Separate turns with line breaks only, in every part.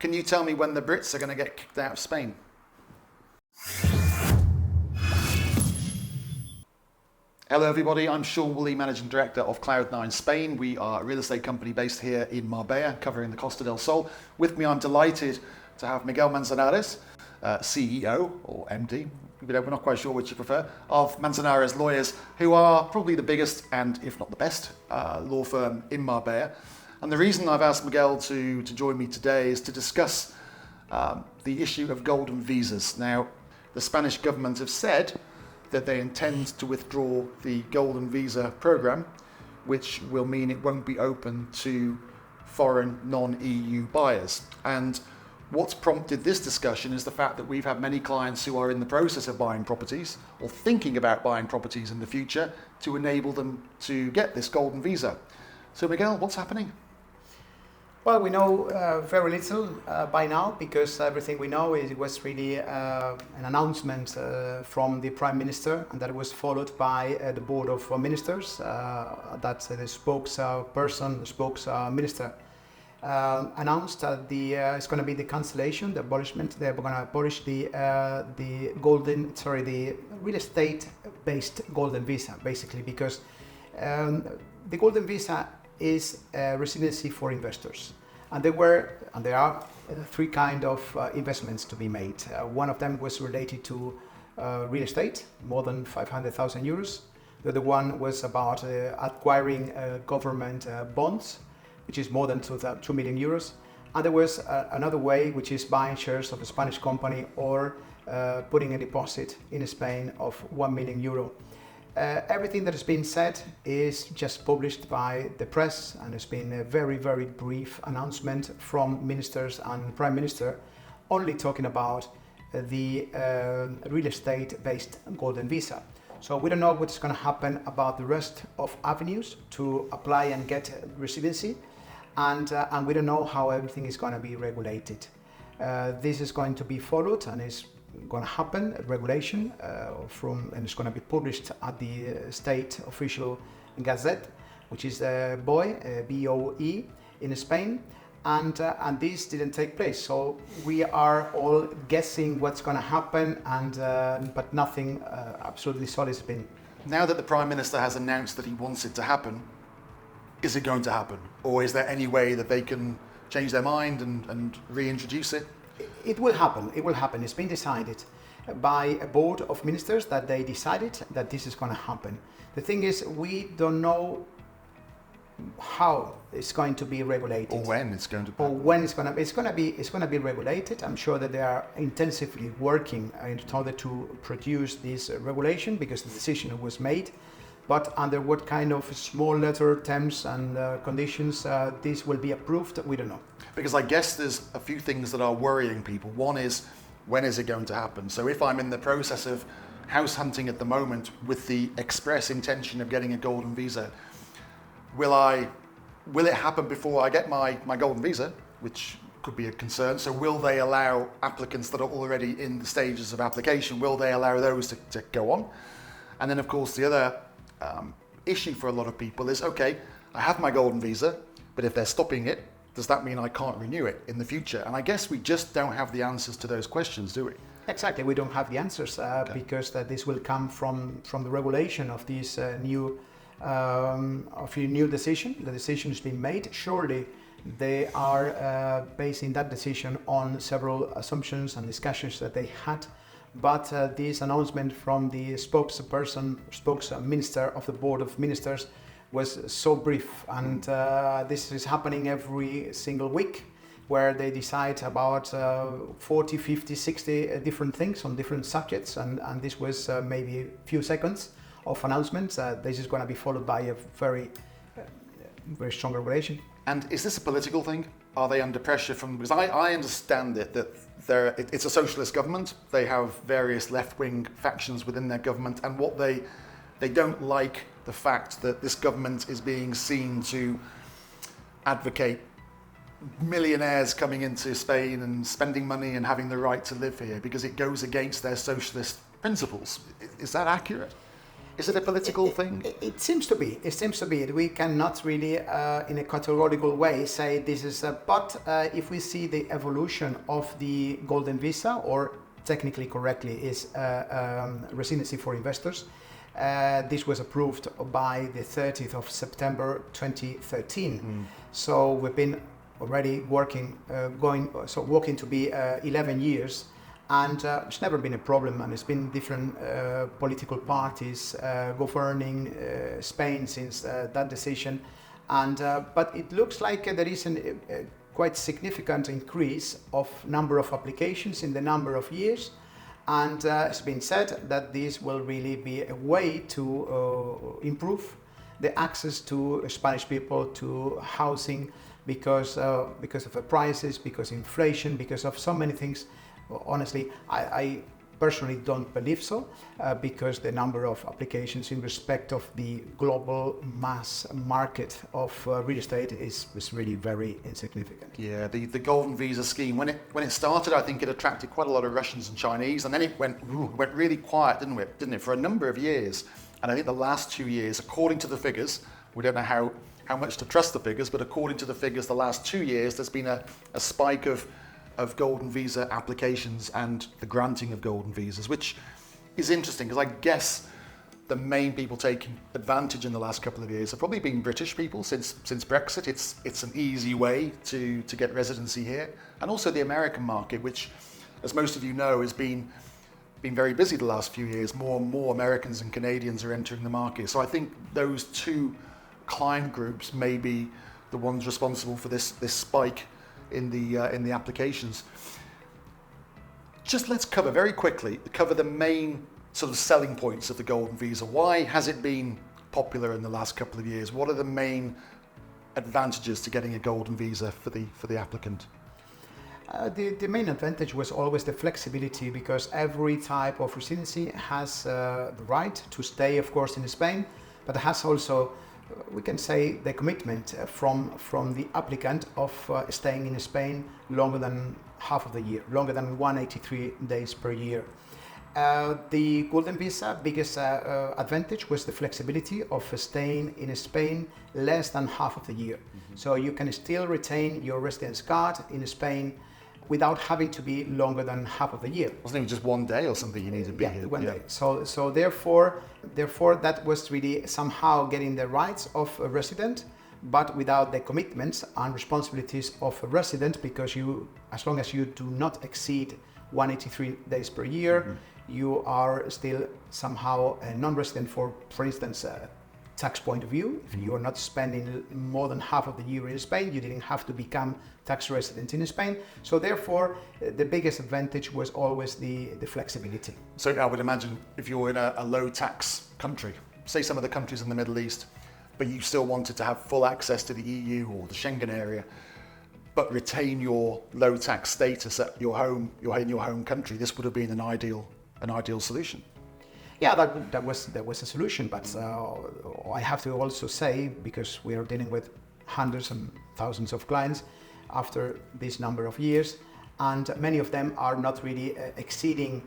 Can you tell me when the Brits are going to get kicked out of Spain? Hello everybody, I'm Sean Woolley, Managing Director of Cloud9 Spain. We are a real estate company based here in Marbella, covering the Costa del Sol. With me, I'm delighted to have Miguel Manzanares, CEO or MD, we're not quite sure which you prefer, of Manzanares Lawyers, who are probably the biggest and if not the best law firm in Marbella. And the reason I've asked Miguel to join me today is to discuss the issue of golden visas. Now, the Spanish government have said that they intend to withdraw the golden visa program, which will mean it won't be open to foreign non-EU buyers. And what's prompted this discussion is the fact that we've had many clients who are in the process of buying properties or thinking about buying properties in the future to enable them to get this golden visa. So Miguel, what's happening?
Well, we know very little by now, because everything we know is it was really an announcement from the Prime Minister, and that was followed by the Board of Ministers. That's the spokesminister announced that it's going to be the cancellation, the abolishment. They're going to abolish the real estate-based golden visa, basically, because the golden visa is residency for investors, and there are three kind of investments to be made. One of them was related to real estate, more than 500,000 euros. The other one was about acquiring government bonds, which is more than 2 million euros. And there was another way, which is buying shares of a Spanish company or putting a deposit in Spain of 1 million euro. Everything that has been said is just published by the press, and it's been a very, very brief announcement from ministers and Prime Minister, only talking about the real estate-based golden visa. So we don't know what's going to happen about the rest of avenues to apply and get residency, and we don't know how everything is going to be regulated. This is going to be followed, and is going to happen, regulation and it's going to be published at the state official gazette, which is BOE, B-O-E, in Spain, and this didn't take place. So we are all guessing what's going to happen, but nothing absolutely solid has been.
Now that the Prime Minister has announced that he wants it to happen, is it going to happen? Or is there any way that they can change their mind and reintroduce it?
It will happen. It will happen. It's been decided by a board of ministers that they decided that this is going to happen. The thing is, we don't know how it's going to be regulated,
or when it's going to be.
Or when it's going to be regulated. I'm sure that they are intensively working in order to produce this regulation, because the decision was made. But under what kind of small letter terms and conditions this will be approved, we don't know.
Because I guess there's a few things that are worrying people. One is, when is it going to happen? So if I'm in the process of house hunting at the moment with the express intention of getting a golden visa, will it happen before I get my golden visa, which could be a concern? So will they allow applicants that are already in the stages of application, will they allow those to go on? And then of course the other issue for a lot of people is, okay, I have my golden visa, but if they're stopping it, does that mean I can't renew it in the future? And I guess we just don't have the answers to those questions, do we?
Exactly, we don't have the answers because this will come from the regulation of this new decision. The decision has been made. Surely they are basing that decision on several assumptions and discussions that they had. But this announcement from the spokesminister of the Board of Ministers was so brief, and this is happening every single week, where they decide about 40, 50, 60 different things on different subjects, and this was maybe a few seconds of announcements. This is going to be followed by a very strong regulation.
And is this a political thing? Are they under pressure from, because I understand it, that it's a socialist government. They have various left-wing factions within their government, and what they don't like the fact that this government is being seen to advocate millionaires coming into Spain and spending money and having the right to live here, because it goes against their socialist principles. Is that accurate? Is it a political thing?
It seems to be. It seems to be. We cannot really, in a categorical way, say this is. But if we see the evolution of the Golden Visa, or technically correctly is residency for investors, this was approved by the 30th of September 2013. So we've been already working to be 11 years. And it's never been a problem, and it's been different political parties governing Spain since that decision. And but it looks like there is a quite significant increase of number of applications in the number of years. And it's been said that this will really be a way to improve the access to Spanish people to housing because of the prices, because of inflation, because of so many things. Honestly, I personally don't believe so, because the number of applications in respect of the global mass market of real estate is really very insignificant.
Yeah, the Golden Visa scheme, when it started, I think it attracted quite a lot of Russians and Chinese, and then it went really quiet, didn't it, for a number of years. And I think the last 2 years, according to the figures, we don't know how much to trust the figures, but according to the figures, the last 2 years, there's been a spike of Golden Visa applications and the granting of Golden Visas, which is interesting because I guess the main people taking advantage in the last couple of years have probably been British people since Brexit. It's an easy way to get residency here, and also the American market, which, as most of you know, has been very busy the last few years. More and more Americans and Canadians are entering the market. So I think those two client groups may be the ones responsible for this spike in the applications. Just let's cover very quickly the main sort of selling points of the Golden Visa. Why has it been popular in the last couple of years? What are the main advantages to getting a Golden Visa for the applicant?
The main advantage was always the flexibility, because every type of residency has the right to stay, of course, in Spain, but has also, we can say, the commitment from the applicant of staying in Spain longer than half of the year, longer than 183 days per year. The Golden Visa biggest advantage was the flexibility of staying in Spain less than half of the year. Mm-hmm. So you can still retain your residence card in Spain without having to be longer than half of the year.
Wasn't even just 1 day or something you need to be here?
One day. So therefore that was really somehow getting the rights of a resident, but without the commitments and responsibilities of a resident, because you, as long as you do not exceed 183 days per year, mm-hmm. you are still somehow a non-resident for instance, tax point of view. If you are not spending more than half of the year in Spain, you didn't have to become tax resident in Spain. So therefore, the biggest advantage was always the flexibility.
So I would imagine if you're in a low tax country, say some of the countries in the Middle East, but you still wanted to have full access to the EU or the Schengen area, but retain your low tax status at your home, in your home country, this would have been an ideal solution.
Yeah, that was a solution, but I have to also say, because we are dealing with hundreds and thousands of clients after this number of years, and many of them are not really exceeding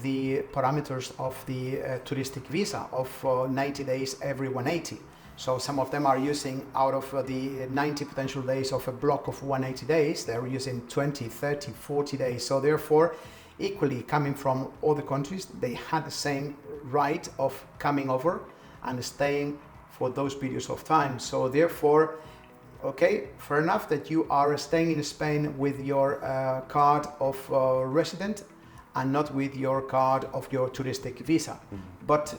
the parameters of the touristic visa of 90 days every 180. So some of them are using, out of the 90 potential days of a block of 180 days, they're using 20, 30, 40 days. So therefore, equally coming from other countries, they had the same right of coming over and staying for those periods of time. So therefore, okay, fair enough that you are staying in Spain with your card of resident and not with your card of your touristic visa. Mm-hmm. But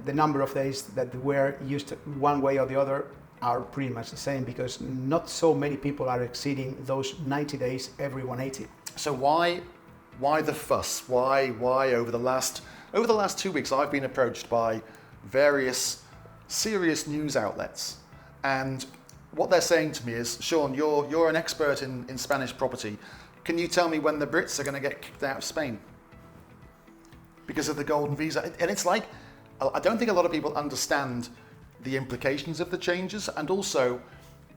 the number of days that were used one way or the other are pretty much the same, because not so many people are exceeding those 90 days every 180.
So why the fuss? Why over the last 2 weeks I've been approached by various serious news outlets, and what they're saying to me is, Sean, you're an expert in Spanish property. Can you tell me when the Brits are going to get kicked out of Spain because of the Golden Visa? And it's like, I don't think a lot of people understand the implications of the changes, and also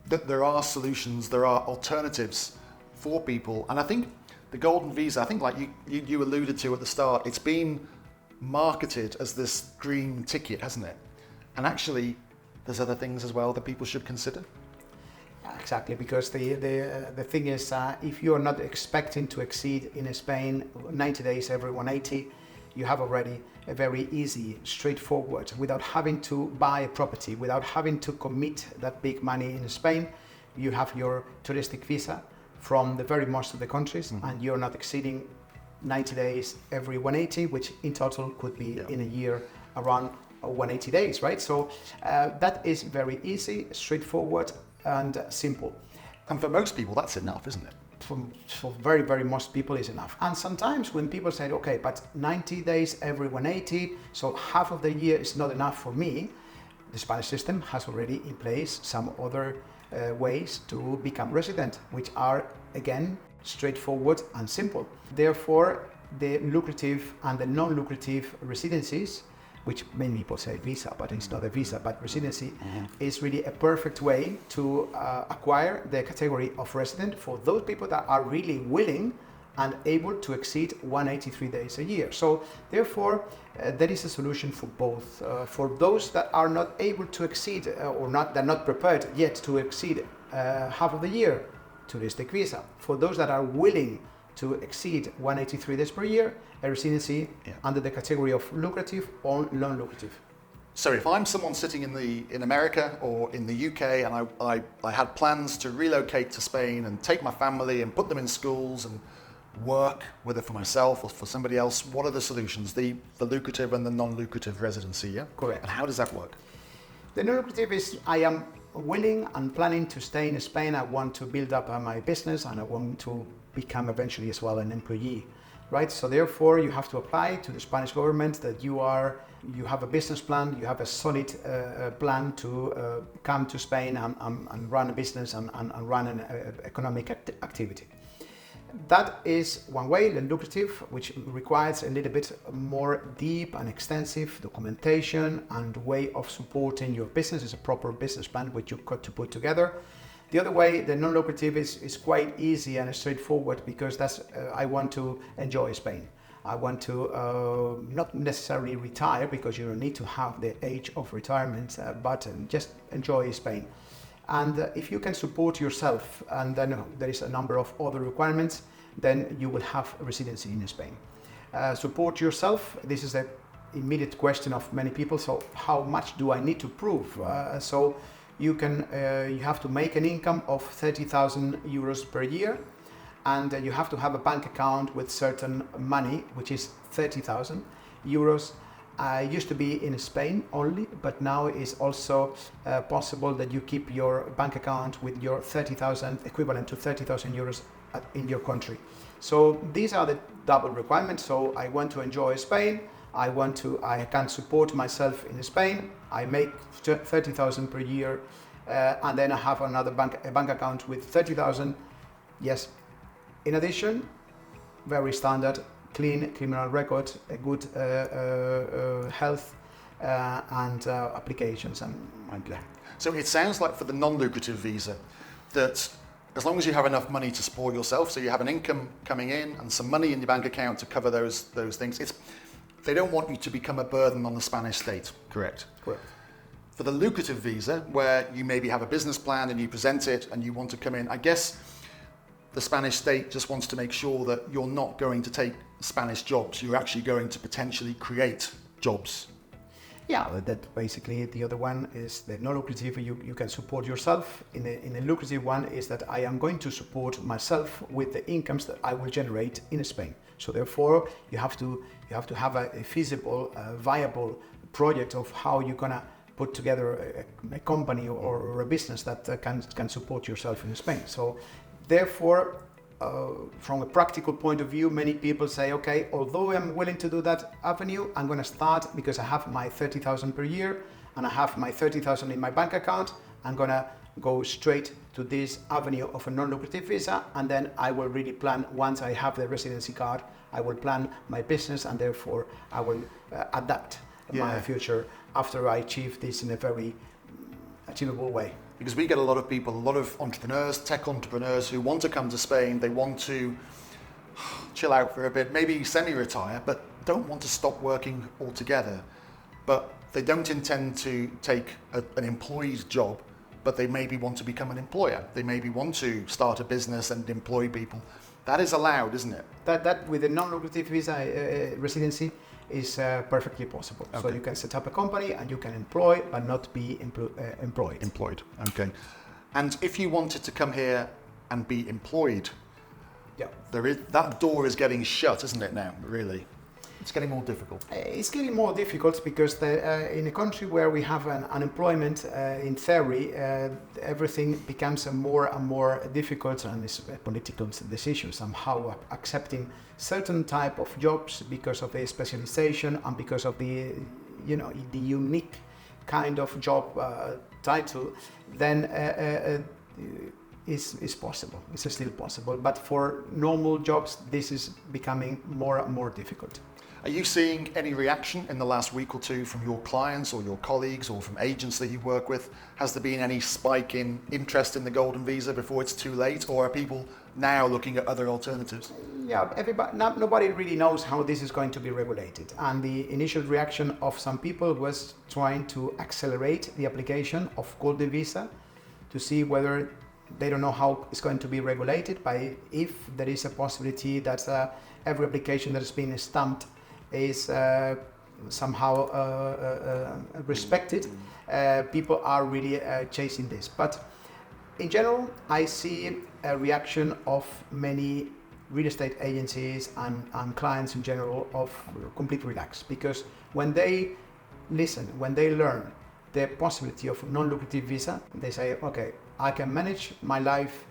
that there are solutions, there are alternatives for people. And I think the Golden Visa, I think like you alluded to at the start, it's been marketed as this green ticket, hasn't it? And actually, there's other things as well that people should consider.
Exactly, because the thing is, if you are not expecting to exceed in Spain 90 days every 180, you have already a very easy, straightforward, without having to buy a property, without having to commit that big money in Spain. You have your touristic visa from the very most of the countries, and you're not exceeding 90 days every 180, which in total could be in a year around 180 days, right? So that is very easy, straightforward, and simple.
And for most people, that's enough, isn't it?
For very, very most people is enough. And sometimes when people say, okay, but 90 days every 180, so half of the year is not enough for me, the Spanish system has already in place some other ways to become resident, which are, again, straightforward and simple. Therefore, the lucrative and the non-lucrative residencies, which many people say visa, but it's not a visa, but residency is really a perfect way to acquire the category of resident for those people that are really willing and able to exceed 183 days a year. So therefore, there is a solution for both. For those that are not able to exceed they're not prepared yet to exceed half of the year, touristic visa. For those that are willing to exceed 183 days per year, a residency under the category of lucrative or non-lucrative.
So if I'm someone sitting in America or in the UK and I had plans to relocate to Spain and take my family and put them in schools and work, whether for myself or for somebody else, what are the solutions? The lucrative and the non-lucrative residency, yeah?
Correct.
And how does that work?
The non-lucrative is I am willing and planning to stay in Spain. I want to build up my business and I want to become eventually as well an employee, right? So therefore you have to apply to the Spanish government that you have a business plan, you have a solid plan to come to Spain and run a business and run an economic activity. That is one way, the lucrative, which requires a little bit more deep and extensive documentation and way of supporting your business. It's a proper business plan which you've got to put together. The other way, the non-lucrative, is quite easy and straightforward because that's I want to enjoy Spain. I want to not necessarily retire because you don't need to have the age of retirement, but just enjoy Spain. And if you can support yourself, and then there is a number of other requirements, then you will have a residency in Spain. Support yourself. This is the immediate question of many people. So how much do I need to prove? So you have to make an income of 30,000 euros per year, and you have to have a bank account with certain money, which is 30,000 euros. Used to be in Spain only, but now it's also possible that you keep your bank account with your 30,000, equivalent to 30,000 euros in your country. So these are the double requirements. So I want to enjoy Spain. I can support myself in Spain. I make 30,000 per year, and then I have another bank account with 30,000. Yes. In addition, very standard, clean criminal record, a good health and applications.
So it sounds like for the non-lucrative visa that as long as you have enough money to support yourself, so you have an income coming in and some money in your bank account to cover those things, they don't want you to become a burden on the Spanish state, correct?
Correct.
For the lucrative visa, where you maybe have a business plan and you present it and you want to come in, I guess the Spanish state just wants to make sure that you're not going to take Spanish jobs. You're actually going to potentially create jobs.
Yeah, that basically the other one is the non-lucrative. You can support yourself. In the lucrative one is that I am going to support myself with the incomes that I will generate in Spain. So therefore, you have to have a feasible, viable project of how you're gonna put together a company or a business that can support yourself in Spain. So therefore, from a practical point of view, many people say, okay, although I'm willing to do that avenue, I'm going to start because I have my 30,000 per year and I have my 30,000 in my bank account. I'm going to go straight to this avenue of a non-lucrative visa, and then I will really plan, once I have the residency card, I will plan my business, and therefore I will adapt my future after I achieve this in a very achievable way.
Because we get a lot of people, a lot of entrepreneurs, tech entrepreneurs who want to come to Spain. They want to chill out for a bit, maybe semi-retire, but don't want to stop working altogether, but they don't intend to take an employee's job, but they maybe want to become an employer. They maybe want to start a business and employ people. That is allowed, isn't it?
That with a non-lucrative visa residency is perfectly possible.
Okay.
So you can set up a company and you can employ but not be employed.
Employed, okay. And if you wanted to come here and be employed,
Yeah.
that door is getting shut, isn't it now, really? It's getting more difficult.
It's getting more difficult because in a country where we have an unemployment, in theory, everything becomes more and more difficult, and it's a political decision somehow accepting certain type of jobs because of the specialization and because of the unique kind of job title. Then is possible. It's still possible, but for normal jobs, this is becoming more and more difficult.
Are you seeing any reaction in the last week or two from your clients or your colleagues or from agents that you work with? Has there been any spike in interest in the Golden Visa before it's too late, or are people now looking at other alternatives?
Yeah, nobody really knows how this is going to be regulated, and the initial reaction of some people was trying to accelerate the application of Golden Visa to see whether they don't know how it's going to be regulated, by if there is a possibility that every application that has been stamped is somehow respected. People are really chasing this. But in general, I see a reaction of many real estate agencies and clients in general of complete relax, because when they listen, when they learn the possibility of non-lucrative visa, they say, okay, I can manage my life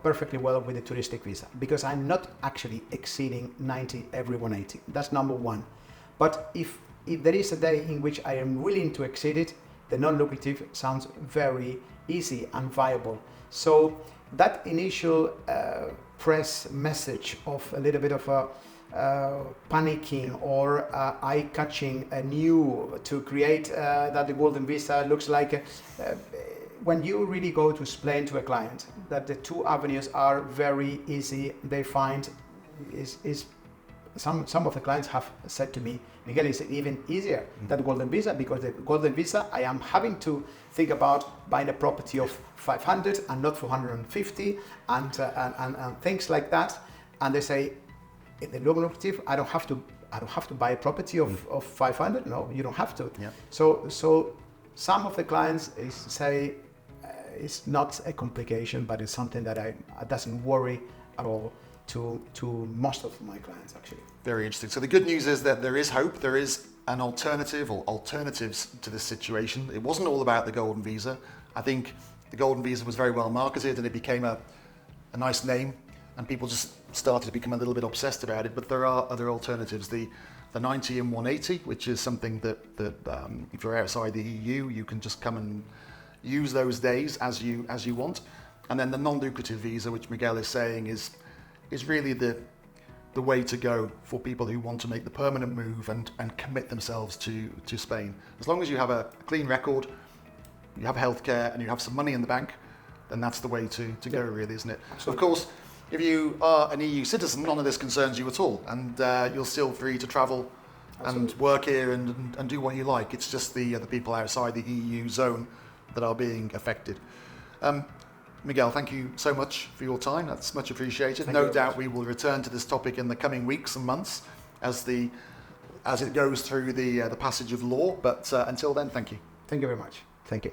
perfectly well with the touristic visa, because I'm not actually exceeding 90 every 180. That's number one. But if there is a day in which I am willing to exceed it, the non-lucrative sounds very easy and viable. So that initial press message of a little bit of a panicking or eye-catching new to create that the Golden Visa looks like when you really go to explain to a client that the two avenues are very easy, they find is some of the clients have said to me, Miguel, it's even easier than Golden Visa, because the Golden Visa I am having to think about buying a property of 500 and not 450 and things like that. And they say, in the lucrative, I don't have to buy a property of 500. No, you don't have to.
Yeah.
So some of the clients say it's not a complication, but it's something that doesn't worry at all to most of my clients, actually.
Very interesting. So the good news is that there is hope. There is an alternative or alternatives to this situation. It wasn't all about the Golden Visa. I think the Golden Visa was very well marketed and it became a nice name, and people just started to become a little bit obsessed about it. But there are other alternatives. The 90 and 180, which is something that if you're outside the EU, you can just come and use those days as you want. And then the non-lucrative visa, which Miguel is saying is really the way to go for people who want to make the permanent move and commit themselves to Spain. As long as you have a clean record, you have healthcare, and you have some money in the bank, then that's the way to go, really, isn't it? So, of course, if you are an EU citizen, none of this concerns you at all, and you're still free to travel and work here and do what you like. It's just the people outside the EU zone that are being affected. Miguel, thank you so much for your time. That's much appreciated. No doubt we will return to this topic in the coming weeks and months as it goes through the passage of law. But until then, thank you.
Thank you very much. Thank you.